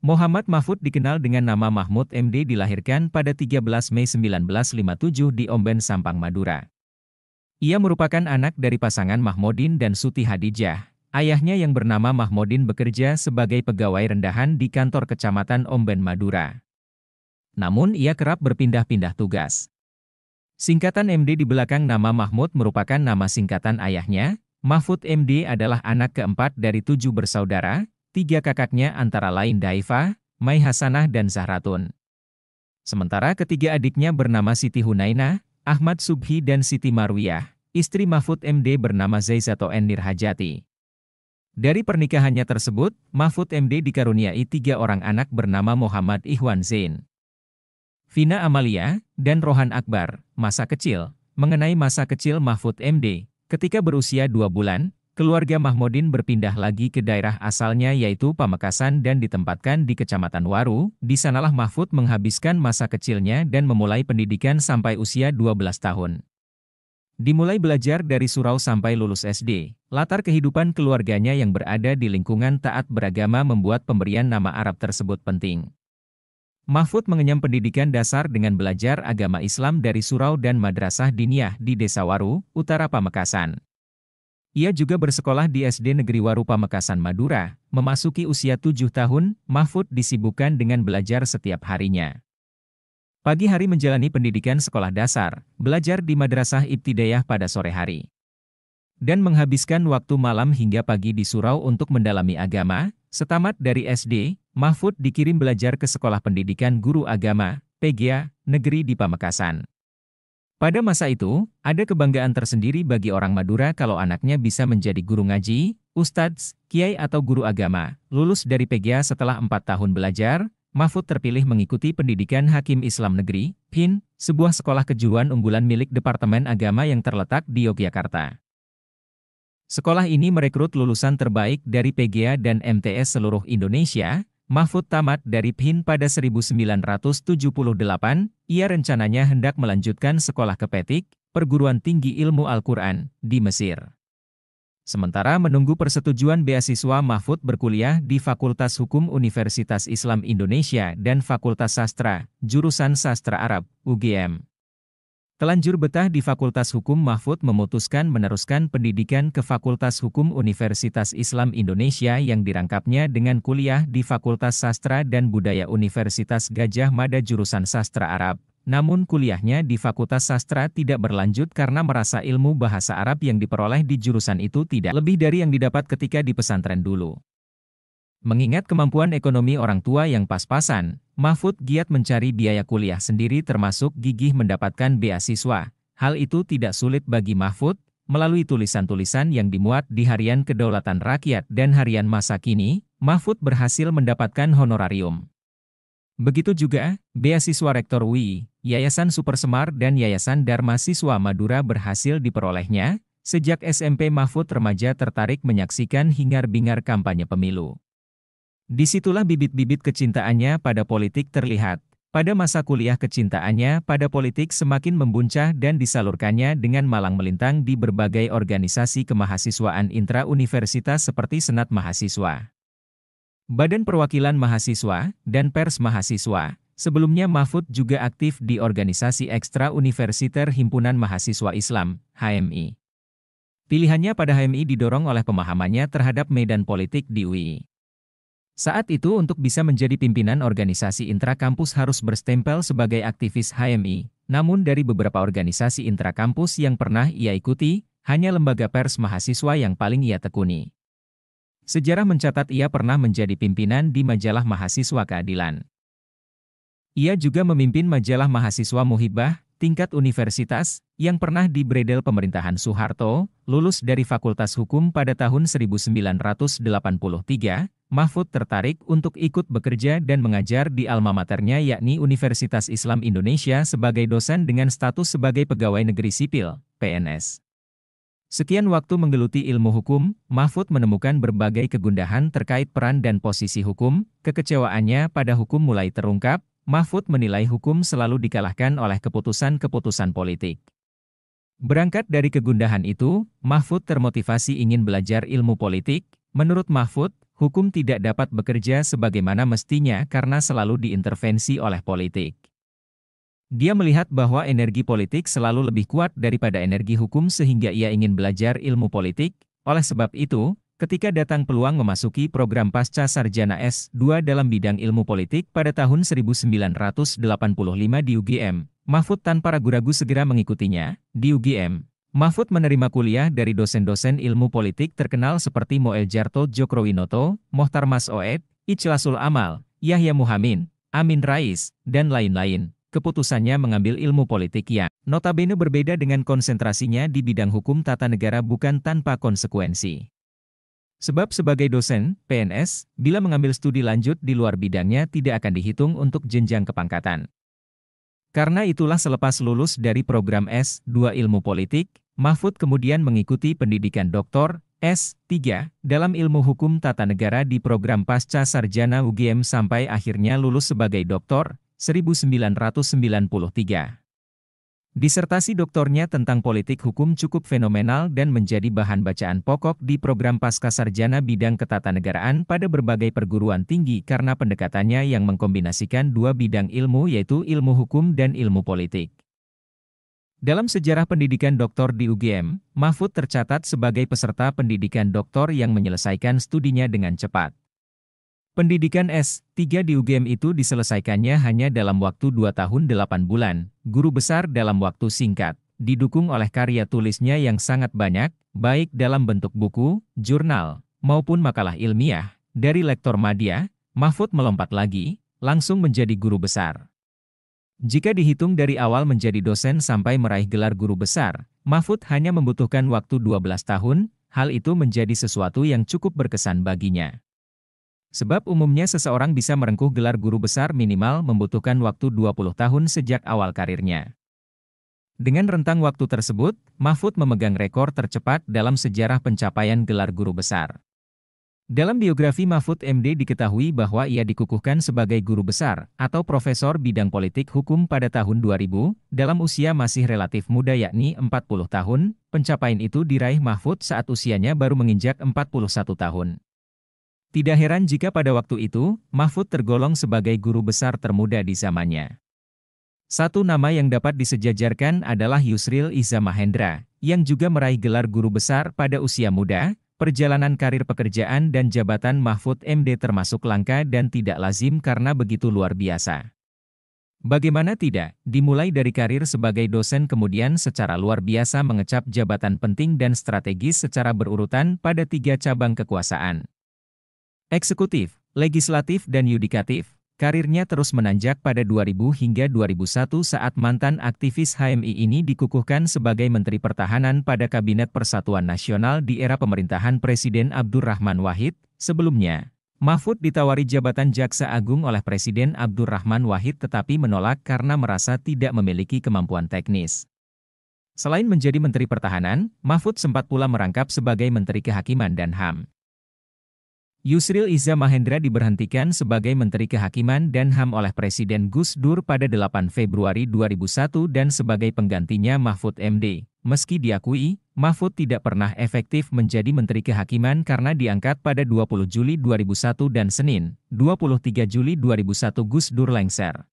Muhammad Mahfud dikenal dengan nama Mahmud MD dilahirkan pada 13 Mei 1957 di Omben, Sampang, Madura. Ia merupakan anak dari pasangan Mahmudin dan Suti Hadijah. Ayahnya yang bernama Mahmudin bekerja sebagai pegawai rendahan di kantor Kecamatan Omben, Madura. Namun ia kerap berpindah-pindah tugas. Singkatan MD di belakang nama Mahmud merupakan nama singkatan ayahnya. Mahfud MD adalah anak keempat dari 7 bersaudara. 3 kakaknya antara lain Daifah, Mai Hasanah dan Zahratun. Sementara ketiga adiknya bernama Siti Hunainah, Ahmad Subhi dan Siti Marwiyah. Istri Mahfud MD bernama Zaizato Nirhajati. Dari pernikahannya tersebut, Mahfud MD dikaruniai 3 orang anak bernama Muhammad Ikhwan Zain, Vina Amalia, dan Rohan Akbar. Masa kecil. Mengenai masa kecil Mahfud MD, ketika berusia 2 bulan, keluarga Mahmudin berpindah lagi ke daerah asalnya yaitu Pamekasan dan ditempatkan di Kecamatan Waru. Di sanalah Mahfud menghabiskan masa kecilnya dan memulai pendidikan sampai usia 12 tahun. Dimulai belajar dari surau sampai lulus SD. Latar kehidupan keluarganya yang berada di lingkungan taat beragama membuat pemberian nama Arab tersebut penting. Mahfud mengenyam pendidikan dasar dengan belajar agama Islam dari surau dan madrasah diniyah di Desa Waru, Utara Pamekasan. Ia juga bersekolah di SD Negeri Waru Pamekasan, Madura. Memasuki usia 7 tahun, Mahfud disibukkan dengan belajar setiap harinya. Pagi hari menjalani pendidikan sekolah dasar, belajar di Madrasah Ibtidaiyah pada sore hari. Dan menghabiskan waktu malam hingga pagi di surau untuk mendalami agama. Setamat dari SD, Mahfud dikirim belajar ke Sekolah Pendidikan Guru Agama, PGA, negeri di Pamekasan. Pada masa itu, ada kebanggaan tersendiri bagi orang Madura kalau anaknya bisa menjadi guru ngaji, ustadz, kiai atau guru agama. Lulus dari PGA setelah 4 tahun belajar, Mahfud terpilih mengikuti pendidikan Hakim Islam Negeri, PIN, sebuah sekolah kejuruan unggulan milik Departemen Agama yang terletak di Yogyakarta. Sekolah ini merekrut lulusan terbaik dari PGA dan MTS seluruh Indonesia. Mahfud tamat dari PIN pada 1978, ia rencananya hendak melanjutkan sekolah ke PETIK, Perguruan Tinggi Ilmu Al-Quran, di Mesir. Sementara menunggu persetujuan beasiswa, Mahfud berkuliah di Fakultas Hukum Universitas Islam Indonesia dan Fakultas Sastra, jurusan Sastra Arab, UGM. Telanjur betah di Fakultas Hukum, Mahfud memutuskan meneruskan pendidikan ke Fakultas Hukum Universitas Islam Indonesia yang dirangkapnya dengan kuliah di Fakultas Sastra dan Budaya Universitas Gadjah Mada jurusan Sastra Arab. Namun kuliahnya di Fakultas Sastra tidak berlanjut karena merasa ilmu bahasa Arab yang diperoleh di jurusan itu tidak lebih dari yang didapat ketika di pesantren dulu. Mengingat kemampuan ekonomi orang tua yang pas-pasan, Mahfud giat mencari biaya kuliah sendiri termasuk gigih mendapatkan beasiswa. Hal itu tidak sulit bagi Mahfud, melalui tulisan-tulisan yang dimuat di Harian Kedaulatan Rakyat dan Harian Masa Kini, Mahfud berhasil mendapatkan honorarium. Begitu juga, beasiswa Rektor UI, Yayasan Supersemar dan Yayasan Dharma Siswa Madura berhasil diperolehnya. Sejak SMP Mahfud remaja tertarik menyaksikan hingar-bingar kampanye pemilu. Disitulah bibit-bibit kecintaannya pada politik terlihat. Pada masa kuliah kecintaannya pada politik semakin membuncah dan disalurkannya dengan malang melintang di berbagai organisasi kemahasiswaan intra-universitas seperti Senat Mahasiswa, Badan Perwakilan Mahasiswa, dan Pers Mahasiswa. Sebelumnya Mahfud juga aktif di organisasi ekstra-universiter Himpunan Mahasiswa Islam, HMI. Pilihannya pada HMI didorong oleh pemahamannya terhadap medan politik di UI. Saat itu untuk bisa menjadi pimpinan organisasi intrakampus harus berstempel sebagai aktivis HMI. Namun dari beberapa organisasi intrakampus yang pernah ia ikuti, hanya lembaga pers mahasiswa yang paling ia tekuni. Sejarah mencatat ia pernah menjadi pimpinan di majalah Mahasiswa Keadilan. Ia juga memimpin majalah Mahasiswa Muhibah, tingkat universitas, yang pernah dibredel pemerintahan Soeharto. Lulus dari Fakultas Hukum pada tahun 1983, Mahfud tertarik untuk ikut bekerja dan mengajar di alma maternya yakni Universitas Islam Indonesia sebagai dosen dengan status sebagai pegawai negeri sipil, PNS. Sekian waktu menggeluti ilmu hukum, Mahfud menemukan berbagai kegundahan terkait peran dan posisi hukum. Kekecewaannya pada hukum mulai terungkap. Mahfud menilai hukum selalu dikalahkan oleh keputusan-keputusan politik. Berangkat dari kegundahan itu, Mahfud termotivasi ingin belajar ilmu politik. Menurut Mahfud, hukum tidak dapat bekerja sebagaimana mestinya karena selalu diintervensi oleh politik. Dia melihat bahwa energi politik selalu lebih kuat daripada energi hukum sehingga ia ingin belajar ilmu politik. Oleh sebab itu, ketika datang peluang memasuki program pasca sarjana S2 dalam bidang ilmu politik pada tahun 1985 di UGM, Mahfud tanpa ragu-ragu segera mengikutinya. Di UGM, Mahfud menerima kuliah dari dosen-dosen ilmu politik terkenal seperti Moel Jarto Djokrowinoto, Mohtar Mas-Oed, Ichlasul Amal, Yahya Muhamin, Amin Rais, dan lain-lain. Keputusannya mengambil ilmu politik yang notabene berbeda dengan konsentrasinya di bidang hukum tata negara bukan tanpa konsekuensi. Sebab sebagai dosen, PNS, bila mengambil studi lanjut di luar bidangnya tidak akan dihitung untuk jenjang kepangkatan. Karena itulah selepas lulus dari program S2 Ilmu Politik, Mahfud kemudian mengikuti pendidikan Doktor S3 dalam ilmu hukum tata negara di program pasca sarjana UGM sampai akhirnya lulus sebagai doktor 1993. Disertasi doktornya tentang politik hukum cukup fenomenal dan menjadi bahan bacaan pokok di program pascasarjana bidang ketatanegaraan pada berbagai perguruan tinggi karena pendekatannya yang mengkombinasikan dua bidang ilmu yaitu ilmu hukum dan ilmu politik. Dalam sejarah pendidikan doktor di UGM, Mahfud tercatat sebagai peserta pendidikan doktor yang menyelesaikan studinya dengan cepat. Pendidikan S3 di UGM itu diselesaikannya hanya dalam waktu 2 tahun 8 bulan, guru besar dalam waktu singkat, didukung oleh karya tulisnya yang sangat banyak, baik dalam bentuk buku, jurnal, maupun makalah ilmiah. Dari lektor madya, Mahfud melompat lagi, langsung menjadi guru besar. Jika dihitung dari awal menjadi dosen sampai meraih gelar guru besar, Mahfud hanya membutuhkan waktu 12 tahun, hal itu menjadi sesuatu yang cukup berkesan baginya. Sebab umumnya seseorang bisa merengkuh gelar guru besar minimal membutuhkan waktu 20 tahun sejak awal karirnya. Dengan rentang waktu tersebut, Mahfud memegang rekor tercepat dalam sejarah pencapaian gelar guru besar. Dalam biografi Mahfud MD diketahui bahwa ia dikukuhkan sebagai guru besar atau profesor bidang politik hukum pada tahun 2000, dalam usia masih relatif muda yakni 40 tahun, pencapaian itu diraih Mahfud saat usianya baru menginjak 41 tahun. Tidak heran jika pada waktu itu, Mahfud tergolong sebagai guru besar termuda di zamannya. Satu nama yang dapat disejajarkan adalah Yusril Iza Mahendra, yang juga meraih gelar guru besar pada usia muda. Perjalanan karir pekerjaan dan jabatan Mahfud MD termasuk langka dan tidak lazim karena begitu luar biasa. Bagaimana tidak, dimulai dari karir sebagai dosen kemudian secara luar biasa mengecap jabatan penting dan strategis secara berurutan pada 3 cabang kekuasaan. Eksekutif, legislatif dan yudikatif, karirnya terus menanjak pada 2000 hingga 2001 saat mantan aktivis HMI ini dikukuhkan sebagai Menteri Pertahanan pada Kabinet Persatuan Nasional di era pemerintahan Presiden Abdurrahman Wahid. Sebelumnya, Mahfud ditawari jabatan Jaksa Agung oleh Presiden Abdurrahman Wahid tetapi menolak karena merasa tidak memiliki kemampuan teknis. Selain menjadi Menteri Pertahanan, Mahfud sempat pula merangkap sebagai Menteri Kehakiman dan HAM. Yusril Iza Mahendra diberhentikan sebagai Menteri Kehakiman dan HAM oleh Presiden Gus Dur pada 8 Februari 2001 dan sebagai penggantinya Mahfud MD. Meski diakui, Mahfud tidak pernah efektif menjadi Menteri Kehakiman karena diangkat pada 20 Juli 2001 dan Senin, 23 Juli 2001 Gus Dur lengser.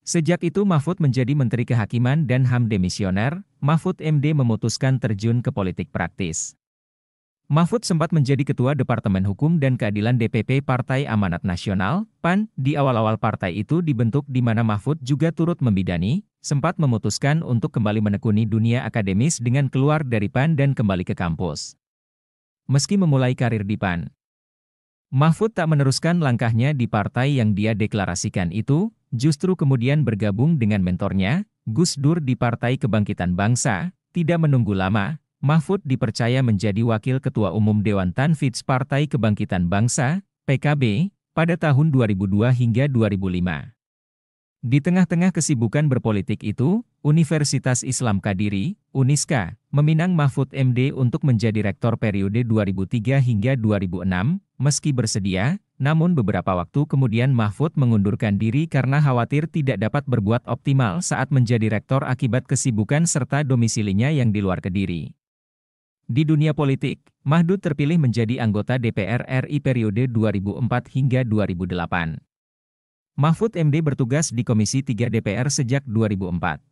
Sejak itu Mahfud menjadi Menteri Kehakiman dan HAM demisioner. Mahfud MD memutuskan terjun ke politik praktis. Mahfud sempat menjadi Ketua Departemen Hukum dan Keadilan DPP Partai Amanat Nasional, PAN, di awal-awal partai itu dibentuk di mana Mahfud juga turut membidani, sempat memutuskan untuk kembali menekuni dunia akademis dengan keluar dari PAN dan kembali ke kampus. Meski memulai karir di PAN, Mahfud tak meneruskan langkahnya di partai yang dia deklarasikan itu, justru kemudian bergabung dengan mentornya, Gus Dur di Partai Kebangkitan Bangsa. Tidak menunggu lama, Mahfud dipercaya menjadi Wakil Ketua Umum Dewan Tanfidz Partai Kebangkitan Bangsa, PKB, pada tahun 2002 hingga 2005. Di tengah-tengah kesibukan berpolitik itu, Universitas Islam Kadiri, Uniska, meminang Mahfud MD untuk menjadi rektor periode 2003 hingga 2006, meski bersedia, namun beberapa waktu kemudian Mahfud mengundurkan diri karena khawatir tidak dapat berbuat optimal saat menjadi rektor akibat kesibukan serta domisilinya yang di luar Kediri. Di dunia politik, Mahfud terpilih menjadi anggota DPR RI periode 2004 hingga 2008. Mahfud MD bertugas di Komisi 3 DPR sejak 2004.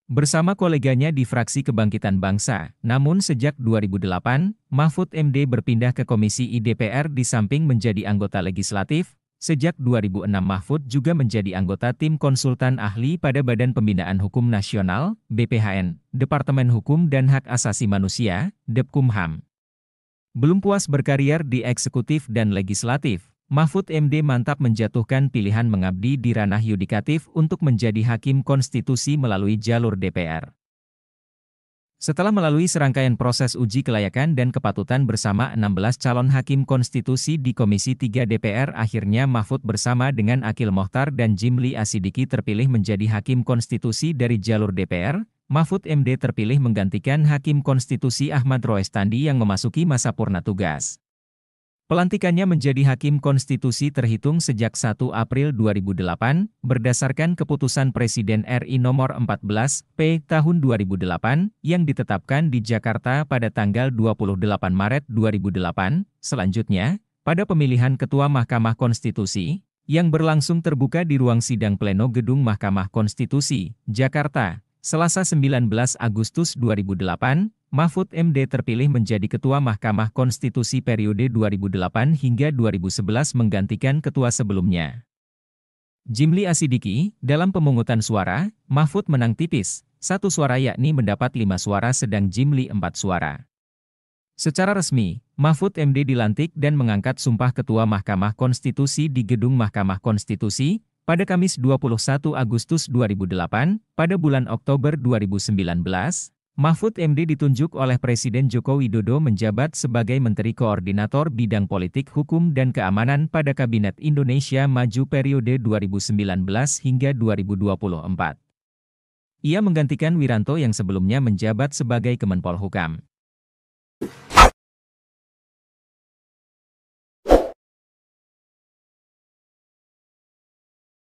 Bersama koleganya di fraksi Kebangkitan Bangsa, namun sejak 2008, Mahfud MD berpindah ke Komisi I DPR di samping menjadi anggota legislatif. Sejak 2006 Mahfud juga menjadi anggota tim konsultan ahli pada Badan Pembinaan Hukum Nasional, BPHN, Departemen Hukum dan Hak Asasi Manusia, Depkumham. Belum puas berkarier di eksekutif dan legislatif, Mahfud MD mantap menjatuhkan pilihan mengabdi di ranah yudikatif untuk menjadi hakim konstitusi melalui jalur DPR. Setelah melalui serangkaian proses uji kelayakan dan kepatutan bersama 16 calon hakim konstitusi di Komisi 3 DPR, akhirnya Mahfud bersama dengan Akil Mokhtar dan Jimli Asidiki terpilih menjadi hakim konstitusi dari jalur DPR. Mahfud MD terpilih menggantikan Hakim Konstitusi Ahmad Roestandi yang memasuki masa purna tugas. Pelantikannya menjadi Hakim Konstitusi terhitung sejak 1 April 2008, berdasarkan Keputusan Presiden RI Nomor 14, P. Tahun 2008, yang ditetapkan di Jakarta pada tanggal 28 Maret 2008. Selanjutnya, pada pemilihan Ketua Mahkamah Konstitusi, yang berlangsung terbuka di ruang sidang pleno Gedung Mahkamah Konstitusi, Jakarta, Selasa 19 Agustus 2008, Mahfud MD terpilih menjadi Ketua Mahkamah Konstitusi periode 2008 hingga 2011 menggantikan ketua sebelumnya. Jimli Asidiki, dalam pemungutan suara, Mahfud menang tipis, 1 suara yakni mendapat 5 suara sedang Jimli 4 suara. Secara resmi, Mahfud MD dilantik dan mengangkat sumpah Ketua Mahkamah Konstitusi di Gedung Mahkamah Konstitusi, pada Kamis 21 Agustus 2008, pada bulan Oktober 2019, Mahfud MD ditunjuk oleh Presiden Joko Widodo menjabat sebagai Menteri Koordinator Bidang Politik Hukum dan Keamanan pada Kabinet Indonesia Maju periode 2019 hingga 2024. Ia menggantikan Wiranto yang sebelumnya menjabat sebagai Kemenpolhukam.